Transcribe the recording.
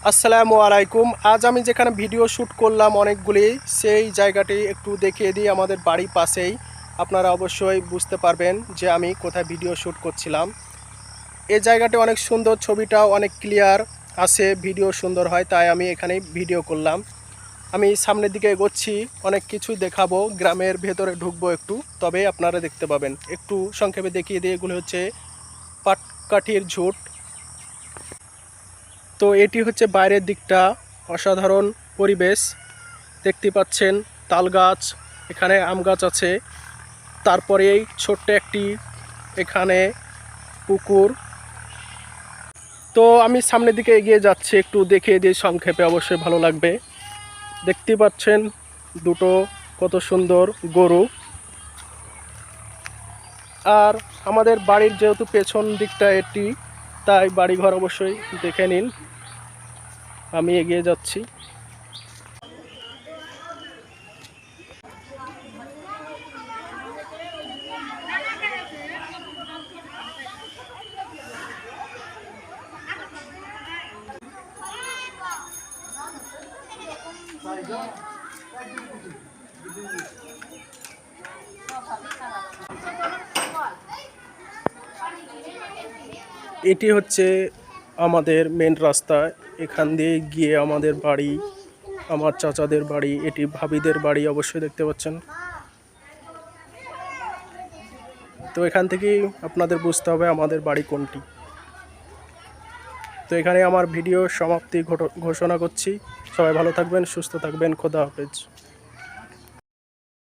আসসালামু আলাইকুম। আজ আমি যেখানে ভিডিও শ্যুট করলাম অনেকগুলি, সেই জায়গাটি একটু দেখিয়ে দিই। আমাদের বাড়ির পাশেই, আপনারা অবশ্যই বুঝতে পারবেন যে আমি কোথায় ভিডিও শ্যুট করছিলাম। এই জায়গাটি অনেক সুন্দর, ছবিটাও অনেক ক্লিয়ার আসে, ভিডিও সুন্দর হয়, তাই আমি এখানেই ভিডিও করলাম। আমি সামনের দিকে এগোচ্ছি, অনেক কিছুই দেখাবো, গ্রামের ভেতরে ঢুকবো একটু, তবে আপনারা দেখতে পাবেন। একটু সংক্ষেপে দেখিয়ে দিই, এগুলো হচ্ছে পাটকাঠির ঝুট। তো এটি হচ্ছে বাইরের দিকটা, অসাধারণ পরিবেশ দেখতে পাচ্ছেন। তাল গাছ, এখানে আম গাছ আছে, তারপরেই ছোট্ট একটি এখানে পুকুর। তো আমি সামনের দিকে এগিয়ে যাচ্ছি, একটু দেখিয়ে দিই সংক্ষেপে, অবশ্যই ভালো লাগবে। দেখতে পাচ্ছেন দুটো কত সুন্দর গরু। আর আমাদের বাড়ির যেহেতু পেছন দিকটা এটি, তাই বাড়িঘর অবশ্যই দেখে নিন। আমি এগিয়ে যাচ্ছি। এটি হচ্ছে আমাদের মেন রাস্তা, এখান দিয়ে গিয়ে আমাদের বাড়ি, আমার চাচাদের বাড়ি, এটি ভাবিদের বাড়ি, অবশ্যই দেখতে পাচ্ছেন। তো এখান থেকেই আপনাদের বুঝতে হবে আমাদের বাড়ি কোনটি। তো এখানে আমার ভিডিও সমাপ্তি ঘোষণা করছি। সবাই ভালো থাকবেন, সুস্থ থাকবেন, খোদা হাফেজ।